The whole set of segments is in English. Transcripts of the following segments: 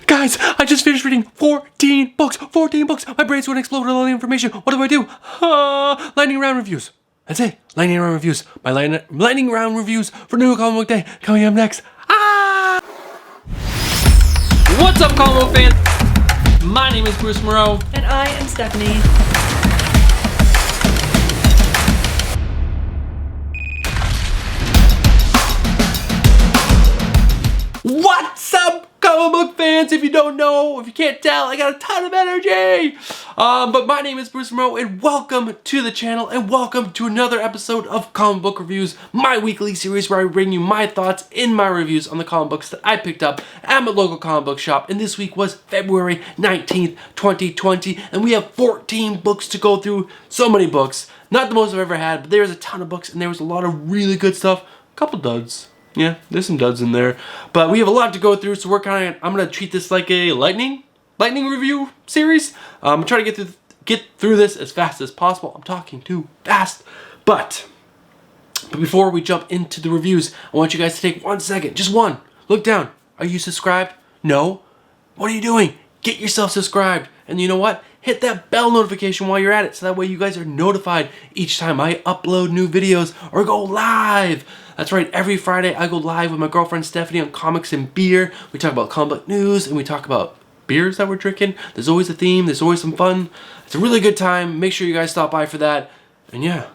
Guys, I just finished reading 14 books. 14 books. My brain's going to explode with all the information. What do? Lightning round reviews. That's it. Lightning round reviews. My lightning round reviews for New Comic Book Day coming up next. What's up, comic book fans? My name is Bruce Moreau. And I am Stephanie. What's up, comic book fans? If you don't know, if you can't tell, I got a ton of energy. But my name is Bruce Moreau, and welcome to the channel, and welcome to another episode of Comic Book Reviews, my weekly series where I bring you my thoughts in my reviews on the comic books that I picked up at my local comic book shop. And this week was February 19th, 2020, and we have 14 books to go through. So many books. Not the most I've ever had, but there's a ton of books, and there was a lot of really good stuff. A couple duds. Yeah, there's some duds in there. But we have a lot to go through, so I'm going to treat this like a lightning review series. I'm trying to get through this as fast as possible. I'm talking too fast. But before we jump into the reviews, I want you guys to take 1 second, just one. Look down. Are you subscribed? No? What are you doing? Get yourself subscribed. And you know what? Hit that bell notification while you're at it, so that way you guys are notified each time I upload new videos or go live. That's right, every Friday I go live with my girlfriend Stephanie on Comics and Beer. We talk about comic book news and we talk about beers that we're drinking. There's always a theme, there's always some fun. It's a really good time. Make sure you guys stop by for that. And yeah,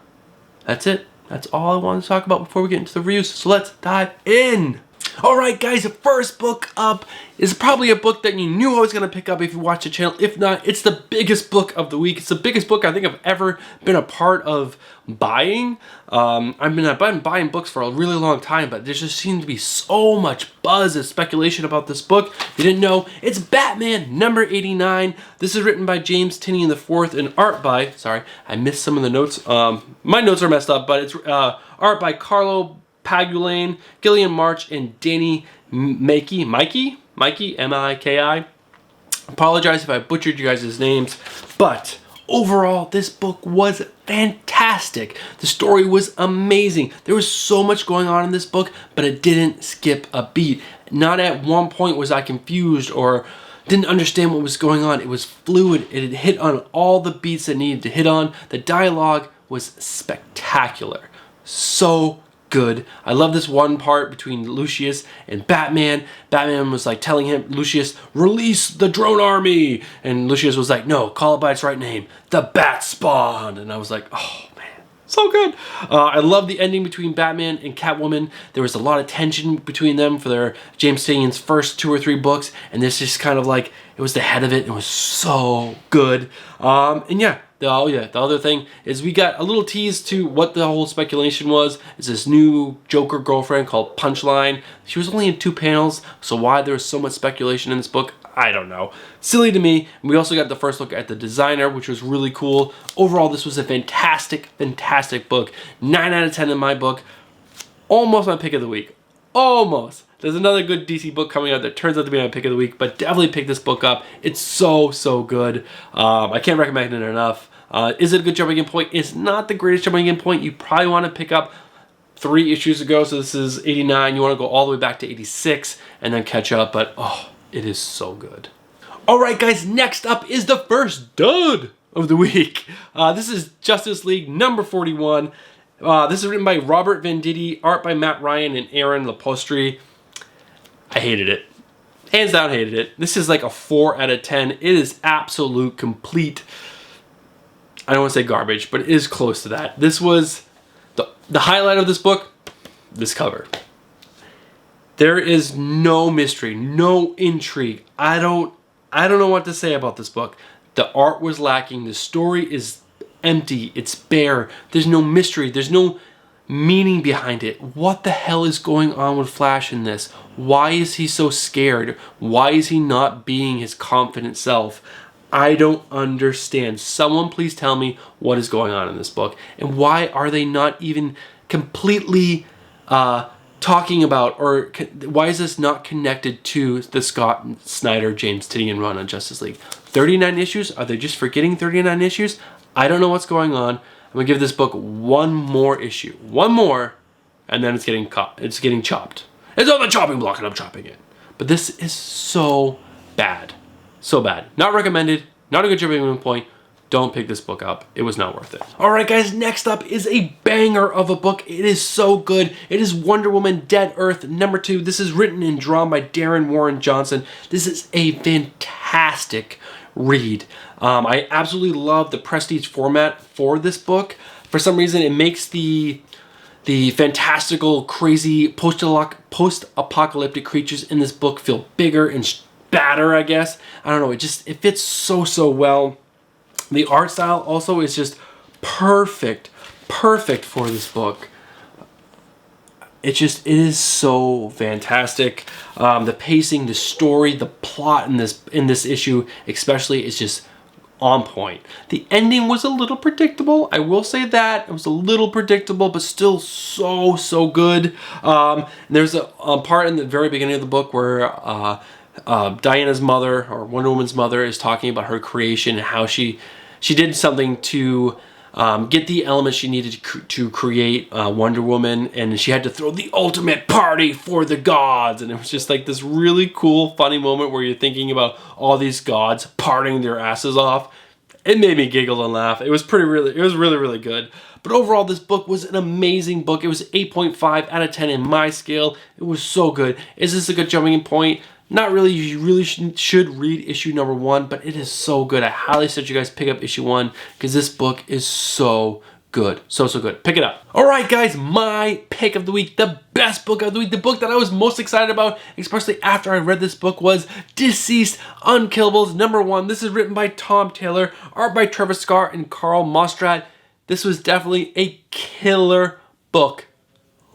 that's it. That's all I wanted to talk about before we get into the reviews. So let's dive in. Alright guys, the first book up is probably a book that you knew I was going to pick up if you watch the channel. If not, it's the biggest book of the week. It's the biggest book I think I've ever been a part of buying. I've been buying books for a really long time, but there just seemed to be so much buzz and speculation about this book. If you didn't know, it's Batman number 89. This is written by James Tynion IV and art by, sorry, I missed some of the notes. My notes are messed up, but it's art by Carlo, Pagulayan, Guillem March, and Danny Miki, M-I-K-I. Apologize if I butchered you guys' names, but overall, this book was fantastic. The story was amazing. There was so much going on in this book, but it didn't skip a beat. Not at one point was I confused or didn't understand what was going on. It was fluid. It had hit on all the beats it needed to hit on. The dialogue was spectacular. So good. I love this one part between Lucius and Batman. Batman was like telling him, Lucius, release the drone army. And Lucius was like, no, call it by its right name, the Bat Spawn. And I was like, oh man, so good. I love the ending between Batman and Catwoman. There was a lot of tension between them for their James Tynion's first 2 or 3 books. And this just kind of like, it was the head of it. It was so good. And yeah. The other thing is we got a little tease to what the whole speculation was. It's this new Joker girlfriend called Punchline. She was only in 2 panels, so why there was so much speculation in this book, I don't know. Silly to me. We also got the first look at the designer, which was really cool. Overall, this was a fantastic, fantastic book. 9 out of 10 in my book. Almost my pick of the week. Almost. There's another good DC book coming out that turns out to be my pick of the week, but definitely pick this book up. It's so, so good. I can't recommend it enough. Is it a good jumping in point? It's not the greatest jumping in point. You probably want to pick up 3 issues ago. So this is 89. You want to go all the way back to 86 and then catch up. But oh, it is so good. All right, guys. Next up is the first dud of the week. This is Justice League number 41. This is written by Robert Venditti, art by Matt Ryan and Aaron Lopresti. I hated it. Hands down hated it. This is like a 4 out of 10. It is absolute complete, I don't want to say garbage, but it is close to that. This was the highlight of this book, this cover. There is no mystery, no intrigue. I don't know what to say about this book. The art was lacking. The story is empty. It's bare. There's no mystery. There's no meaning behind it. What the hell is going on with Flash in this? Why is he so scared? Why is he not being his confident self? I don't understand. Someone please tell me what is going on in this book. And why are they not even completely talking about, or why is this not connected to the Scott Snyder, James Tynion run on Justice League? 39 issues? Are they just forgetting 39 issues? I don't know what's going on. I'm going to give this book 1 more issue. 1 more, and then it's getting chopped. It's on the chopping block and I'm chopping it. But this is so bad. So bad. Not recommended. Not a good jumping in point. Don't pick this book up. It was not worth it. Alright guys, next up is a banger of a book. It is so good. It is Wonder Woman Dead Earth #2. This is written and drawn by Darren Warren Johnson. This is a fantastic read. I absolutely love the prestige format for this book. For some reason, it makes the fantastical, crazy, post-apocalyptic creatures in this book feel bigger and badder, I guess. I don't know, it fits so well. The art style also is just perfect for this book. It is so fantastic. The pacing, the story, the plot in this issue especially is just on point. The ending was a little predictable. I will say that. It was a little predictable, but still so good. There's a part in the very beginning of the book where Diana's mother, or Wonder Woman's mother, is talking about her creation and how she did something to get the elements she needed to create Wonder Woman, and she had to throw the ultimate party for the gods. And it was just like this really cool, funny moment where you're thinking about all these gods partying their asses off. It made me giggle and laugh. It was really good. But overall, this book was an amazing book. It was 8.5 out of 10 in my scale. It was so good. Is this a good jumping in point? Not really. You really should read issue #1, but it is so good. I highly suggest you guys pick up issue 1 because this book is so good. So good. Pick it up. All right, guys, my pick of the week, the best book of the week, the book that I was most excited about, especially after I read this book, was DCeased Unkillables #1. This is written by Tom Taylor, art by Trevor and Karl Mostert. This was definitely a killer book.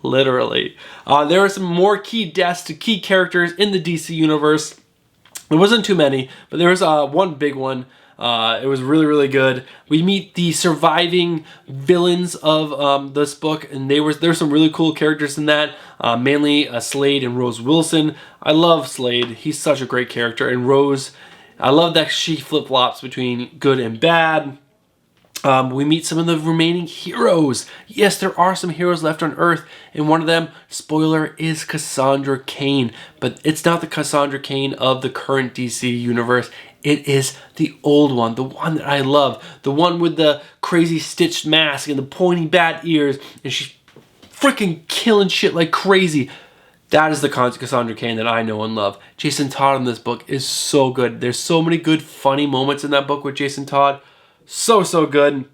Literally. There were some more key deaths to key characters in the DC universe. There wasn't too many, but there was one big one. It was really good. We meet the surviving villains of this book, and there's some really cool characters in that, mainly Slade and Rose Wilson. I love Slade. He's such a great character. And Rose, I love that she flip-flops between good and bad. We meet some of the remaining heroes. Yes, there are some heroes left on Earth, and one of them, spoiler, is Cassandra Cain. But it's not the Cassandra Cain of the current DC universe. It is the old one, the one that I love. The one with the crazy stitched mask and the pointy bat ears, and she's freaking killing shit like crazy. That is the Cassandra Cain that I know and love. Jason Todd in this book is so good. There's so many good, funny moments in that book with Jason Todd. So good.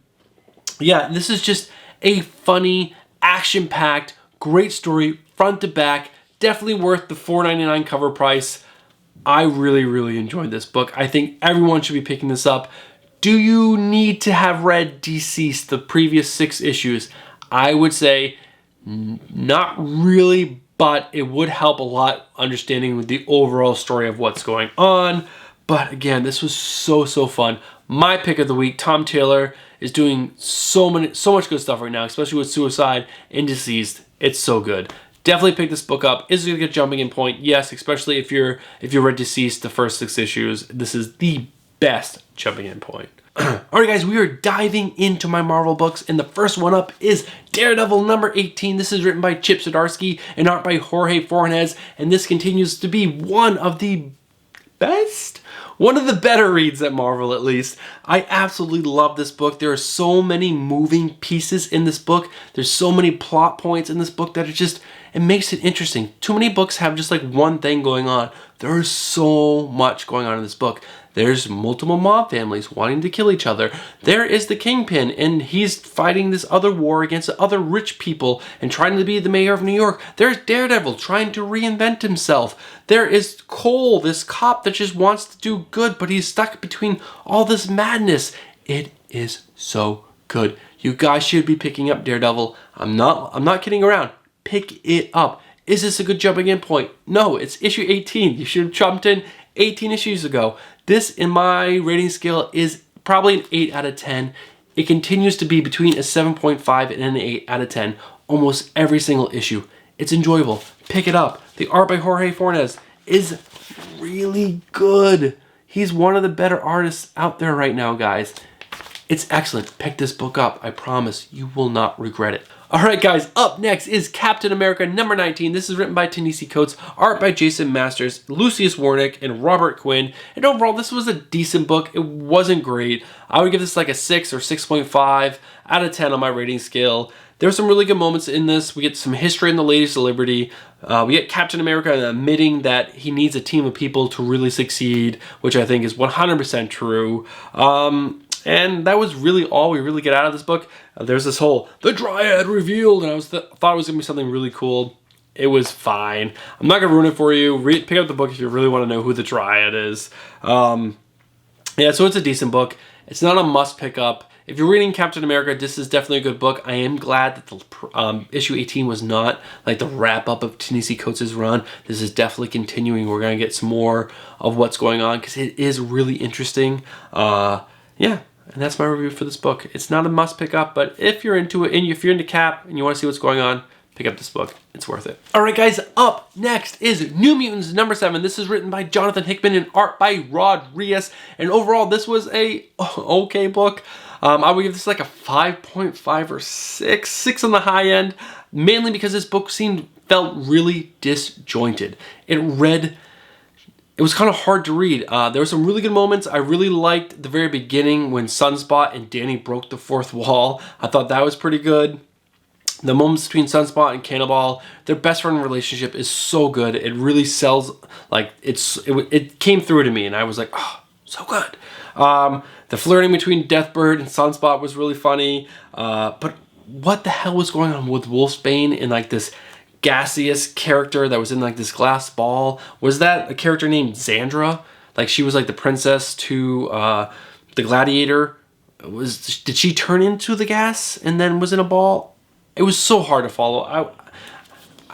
Yeah, this is just a funny, action-packed, great story, front to back. Definitely worth the $4.99 cover price. I really enjoyed this book. I think everyone should be picking this up. Do you need to have read DCeased, the previous 6 issues? I would say not really, but it would help a lot understanding with the overall story of what's going on. But again, this was so fun. My pick of the week, Tom Taylor is doing so much good stuff right now, especially with Suicide and DCeased. It's so good. Definitely pick this book up. Is it a good jumping in point? Yes, especially if you read DCeased, the first 6 issues. This is the best jumping in point. Alright guys, we are diving into my Marvel books, and the first one up is Daredevil #18. This is written by Chip Zdarsky and art by Jorge Fornes, and this continues to be one of the better reads at Marvel, at least. I absolutely love this book. There are so many moving pieces in this book. There's so many plot points in this book that it makes it interesting. Too many books have just like one thing going on. There's so much going on in this book. There's multiple mob families wanting to kill each other. There is the Kingpin, and he's fighting this other war against other rich people and trying to be the mayor of New York. There's Daredevil trying to reinvent himself. There is Cole, this cop that just wants to do good, but he's stuck between all this madness. It is so good. You guys should be picking up Daredevil. I'm not kidding around. Pick it up. Is this a good jumping in point? No, it's issue 18. You should have jumped in 18 issues ago. This, in my rating scale, is probably an 8 out of 10. It continues to be between a 7.5 and an 8 out of 10 almost every single issue. It's enjoyable. Pick it up. The art by Jorge Fornes is really good. He's one of the better artists out there right now, guys. It's excellent. Pick this book up. I promise you will not regret it. Alright guys, up next is Captain America number 19. This is written by Ta-Nehisi Coates, art by Jason Masters, Lucius Werneck, and Robert Quinn. And overall, this was a decent book. It wasn't great. I would give this like a 6 or 6.5 out of 10 on my rating scale. There are some really good moments in this. We get some history in the Ladies of Liberty. We get Captain America admitting that he needs a team of people to really succeed, which I think is 100% true. And that was really all we really get out of this book. There's this whole, the Dryad revealed, and I thought it was going to be something really cool. It was fine. I'm not going to ruin it for you. Pick up the book if you really want to know who the Dryad is. Yeah, so it's a decent book. It's not a must pick up. If you're reading Captain America, this is definitely a good book. I am glad that the issue 18 was not like the wrap up of Ta-Nehisi Coates' run. This is definitely continuing. We're going to get some more of what's going on because it is really interesting. Yeah. And that's my review for this book. It's not a must pick up, but if you're into it, and if you're into Cap and you want to see what's going on, pick up this book. It's worth it. All right, guys, up next is New Mutants number 7. This is written by Johnathan Hickman and art by Reis. And overall, this was a okay book. I would give this like a 5.5 or 6 on the high end, mainly because this book felt really disjointed. It was kind of hard to read. There were some really good moments. I really liked the very beginning when Sunspot and Danny broke the fourth wall. I thought that was pretty good. The moments between Sunspot and Cannonball, their best friend relationship is so good. It really sells, like, it came through to me, and I was like, oh, so good. The flirting between Deathbird and Sunspot was really funny. But what the hell was going on with Wolfsbane and like this gaseous character that was in like this glass ball? Was that a character named Xandra? Like she was like the princess to the gladiator. Did she turn into the gas and then was in a ball? It was so hard to follow.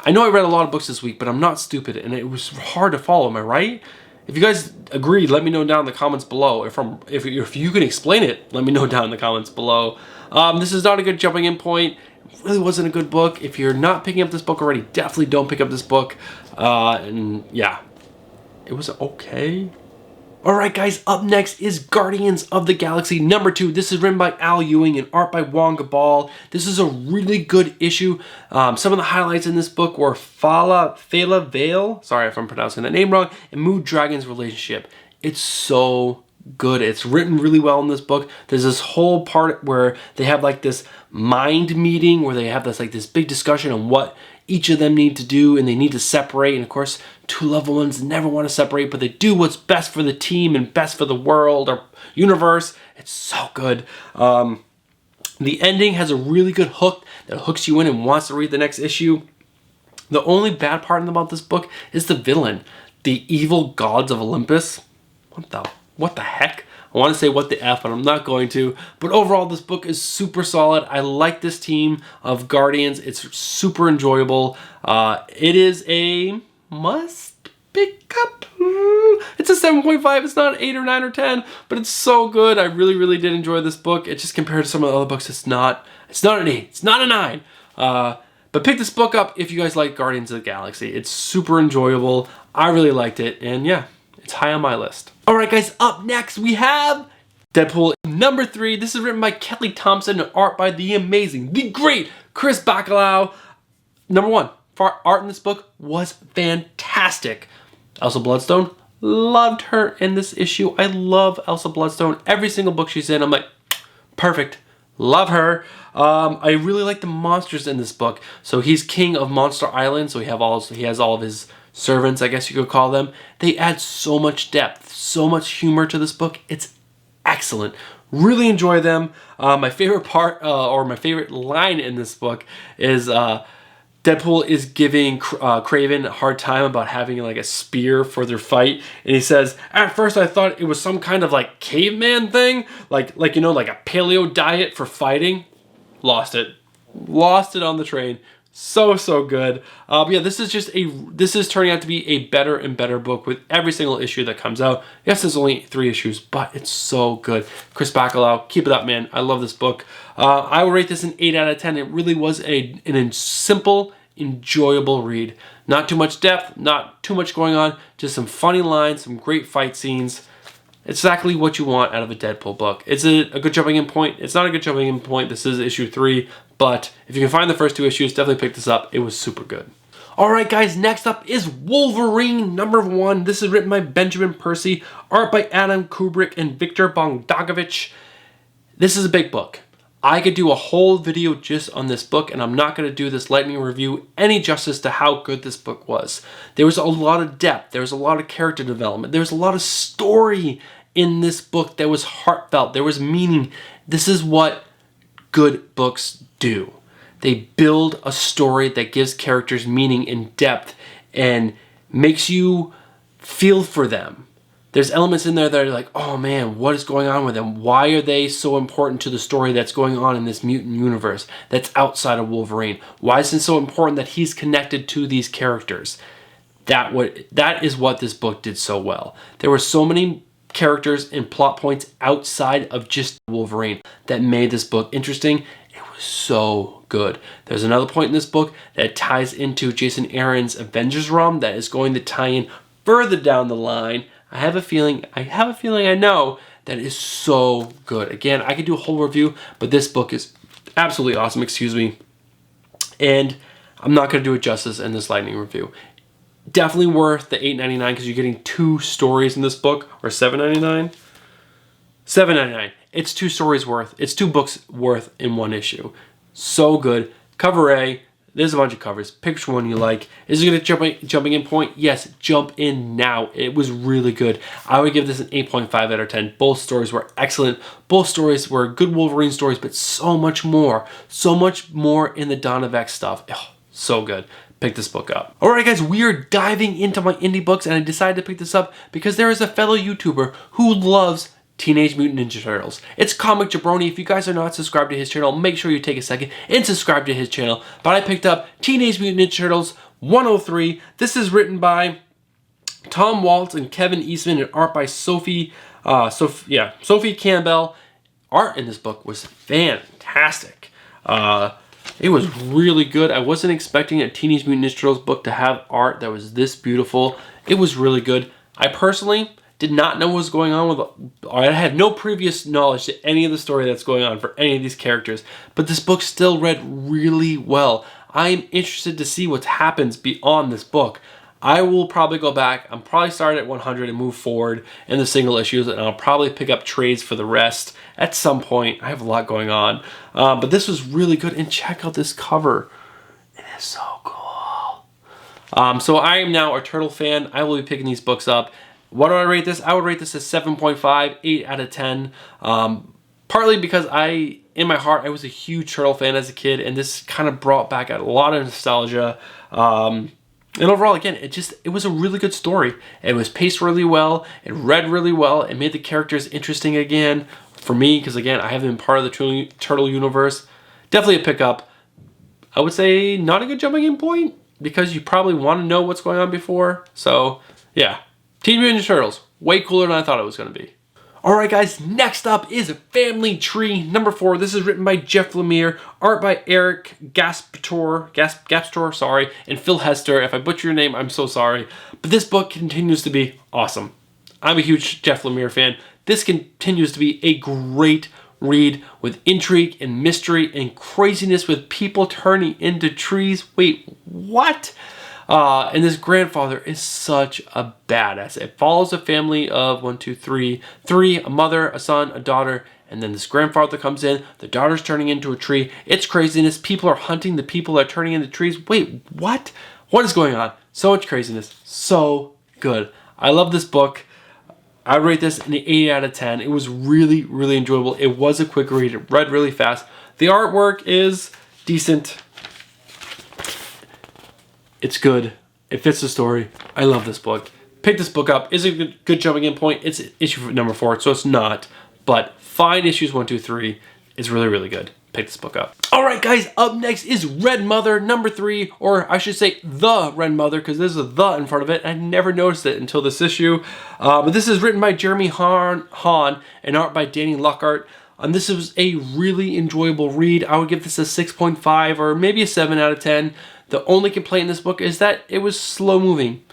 I know I read a lot of books this week, but I'm not stupid and it was hard to follow. Am I right? If you guys agreed, let me know down in the comments below. If you can explain it, let me know down in the comments below. This is not a good jumping in point. Really wasn't a good book. If you're not picking up this book already, definitely don't pick up this book. And yeah, it was okay. Alright guys, up next is Guardians of the Galaxy number 2. This is written by Al Ewing and art by Juan Gabal. This is a really good issue. Some of the highlights in this book were Fala Vale, sorry if I'm pronouncing that name wrong, and Mood Dragon's relationship. It's so good. It's written really well in this book. There's this whole part where they have like this mind meeting where they have this like this big discussion on what each of them need to do, and they need to separate. And of course, two loved ones never want to separate, but they do what's best for the team and best for the world or universe. It's so good. The ending has a really good hook that hooks you in and wants to read the next issue. The only bad part about this book is the villain, the evil gods of Olympus. What the heck? I want to say what the F, but I'm not going to. But overall, this book is super solid. I like this team of Guardians. It's super enjoyable. It is a must pick up. It's a 7.5. It's not 8 or 9 or 10, but it's so good. I really, really did enjoy this book. It just compared to some of the other books, it's not an 8. It's not a 9. But pick this book up if you guys like Guardians of the Galaxy. It's super enjoyable. I really liked it. And yeah, it's high on my list. Alright guys, up next we have Deadpool number 3. This is written by Kelly Thompson and art by the amazing, the great Chris Bacalao. Number 1, art in this book was fantastic. Elsa Bloodstone, loved her in this issue. I love Elsa Bloodstone. Every single book she's in, I'm like, perfect. Love her. I really like the monsters in this book. So he's king of Monster Island, so he has all of his servants, I guess you could call them. They add so much depth, so much humor to this book. It's excellent. Really enjoy them. My favorite part, or my favorite line in this book is Deadpool is giving Kraven a hard time about having like a spear for their fight. And he says, at first I thought it was some kind of like caveman thing, like you know, like a paleo diet for fighting. Lost it on the train. So good. Yeah, this is turning out to be a better and better book with every single issue that comes out. Yes, there's only 3 issues, but it's so good. Chris Bacalao, keep it up, man. I love this book. I will rate this an 8 out of 10. It really was a simple, enjoyable read. Not too much depth, not too much going on, just some funny lines, some great fight scenes. exactly what you want out of a Deadpool book. Is it a good jumping in point? It's not a good jumping in point. This is issue 3, but if you can find the first 2 issues, definitely pick this up. It was super good. Alright guys, next up is Wolverine #1. This is written by Benjamin Percy, art by Adam Kubert and Viktor Bogdanovic. This is a big book. I could do a whole video just on this book, and I'm not going to do this lightning review any justice to how good this book was. There was a lot of depth, there was a lot of character development, there was a lot of story in this book that was heartfelt, there was meaning. This is what good books do. They build a story that gives characters meaning and depth and makes you feel for them. There's elements in there that are like, oh man, what is going on with them? Why are they so important to the story that's going on in this mutant universe that's outside of Wolverine? Why is it so important that he's connected to these characters? That is what this book did so well. There were so many characters and plot points outside of just Wolverine that made this book interesting. It was so good. There's another point in this book that ties into Jason Aaron's Avengers run that is going to tie in further down the line. I have a feeling I know that is so good. Again, I could do a whole review, but this book is absolutely awesome, excuse me. And I'm not going to do it justice in this lightning review. Definitely worth the $8.99 because you're getting 2 stories in this book, or $7.99? $7.99. It's 2 stories worth. It's 2 books worth in 1 issue. So good. Cover A. There's a bunch of covers. Pick which one you like. Is it going to jumping in point? Yes, jump in now. It was really good. I would give this an 8.5 out of 10. Both stories were excellent. Both stories were good Wolverine stories, but so much more. So much more in the Danovac stuff. Oh, so good. Pick this book up. Alright guys, we are diving into my indie books, and I decided to pick this up because there is a fellow YouTuber who loves Teenage Mutant Ninja Turtles. It's Comic Jabroni. If you guys are not subscribed to his channel, make sure you take a second and subscribe to his channel. But I picked up Teenage Mutant Ninja Turtles 103. This is written by Tom Waltz and Kevin Eastman and art by Sophie Campbell. Art in this book was fantastic. It was really good. I wasn't expecting a Teenage Mutant Ninja Turtles book to have art that was this beautiful. It was really good. I personally did not know what was going on with, or I had no previous knowledge to any of the story that's going on for any of these characters, but this book still read really well. I'm interested to see what happens beyond this book. I will probably go back. I'm probably start at 100 and move forward in the single issues, and I'll probably pick up trades for the rest at some point. I have a lot going on, but this was really good, and check out this cover. It is so cool. So I am now a Turtle fan. I will be picking these books up. What do I rate this? I would rate this as 7.5, 8 out of 10. Partly because in my heart, I was a huge Turtle fan as a kid, and this kind of brought back a lot of nostalgia. And overall, again, it was a really good story. It was paced really well. It read really well. It made the characters interesting again for me, because again, I haven't been part of the Turtle universe. Definitely a pickup. I would say not a good jumping in point, because you probably want to know what's going on before. So, yeah. Teenage Mutant Ninja Turtles, way cooler than I thought it was going to be. Alright guys, next up is Family Tree #4. This is written by Jeff Lemire, art by Eric Gaspator, and Phil Hester. If I butcher your name, I'm so sorry. But this book continues to be awesome. I'm a huge Jeff Lemire fan. This continues to be a great read with intrigue and mystery and craziness with people turning into trees. Wait, what? And this grandfather is such a badass. It follows a family of three, a mother, a son, a daughter, and then this grandfather comes in, the daughter's turning into a tree. It's craziness. People are hunting the people that are turning into trees. Wait, what? What is going on? So much craziness. So good. I love this book. I rate this an 8 out of 10. It was really, really enjoyable. It was a quick read. It read really fast. The artwork is decent. It's good. It fits the story. I love this book. Pick this book up. Is it a good jumping in point? It's issue #4, so it's not. But find issues 1, 2, 3. It's really, really good. Pick this book up. Alright guys, up next is Red Mother #3, or I should say The Red Mother, because there's a "the" in front of it. I never noticed it until this issue. But this is written by Jeremy Hahn and art by Danny Lockhart. This was a really enjoyable read. I would give this a 6.5 or maybe a 7 out of 10. The only complaint in this book is that it was slow moving.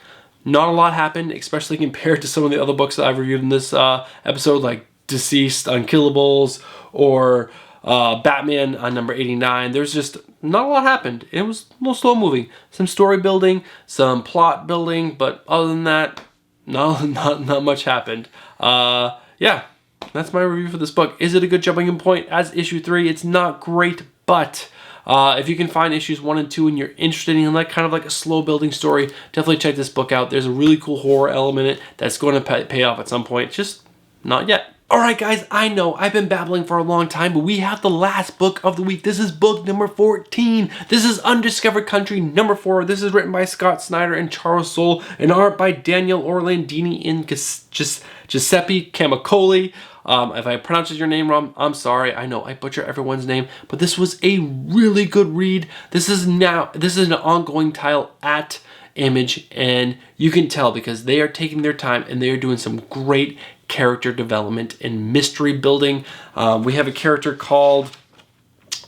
not a lot happened, especially compared to some of the other books that I've reviewed in this episode, like DCeased, Unkillables, or Batman on number 89. There's just not a lot happened. It was a little slow moving. Some story building, some plot building, but other than that, not much happened. Yeah, that's my review for this book. Is it a good jumping in point as issue 3? It's not great, but if you can find issues 1 and 2 and you're interested in like kind of like a slow building story, definitely check this book out. There's a really cool horror element in it that's going to pay off at some point. Just not yet. Alright guys, I know I've been babbling for a long time, but we have the last book of the week. This is book number 14. This is Undiscovered Country number 4. This is written by Scott Snyder and Charles Soule, and art by Daniel Orlandini and Giuseppe Camicoli. If I pronounce your name wrong, I'm sorry. I know I butcher everyone's name, but this was a really good read. This is an ongoing title at Image, and you can tell because they are taking their time and they are doing some great character development and mystery building. We have a character called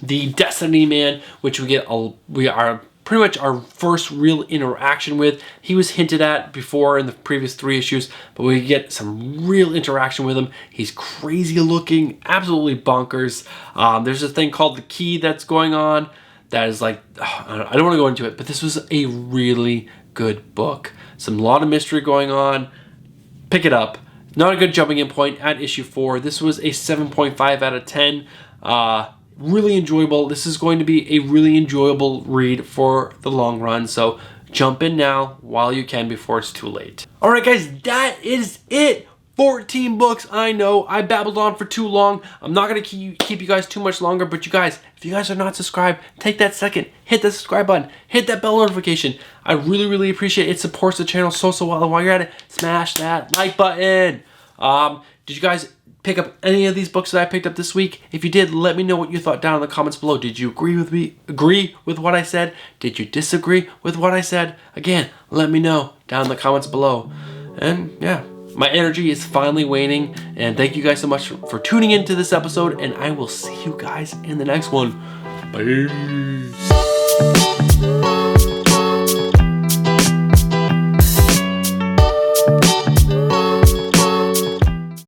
the Destiny Man, which we are pretty much our first real interaction with. He was hinted at before in the previous 3 issues, but we get some real interaction with him. He's crazy looking, absolutely bonkers. There's a thing called the Key that's going on that is like, I don't want to go into it, but this was a really good book. A lot of mystery going on. Pick it up. Not a good jumping in point at issue 4. This was a 7.5 out of 10. Really enjoyable. This is going to be a really enjoyable read for the long run. So jump in now while you can before it's too late. Alright guys, that is it. 14 books. I know I babbled on for too long. I'm not going to keep you guys too much longer, but you guys, if you guys are not subscribed, take that second, hit the subscribe button, hit that bell notification. I really appreciate it. It supports the channel so well. And while you're at it, smash that like button. Did you guys pick up any of these books that I picked up this week? If you did, let me know what you thought down in the comments below. Did you agree with what I said? Did you disagree with what I said? Again, let me know down in the comments below. And yeah, my energy is finally waning, and thank you guys so much for tuning into this episode, and I will see you guys in the next one. Bye.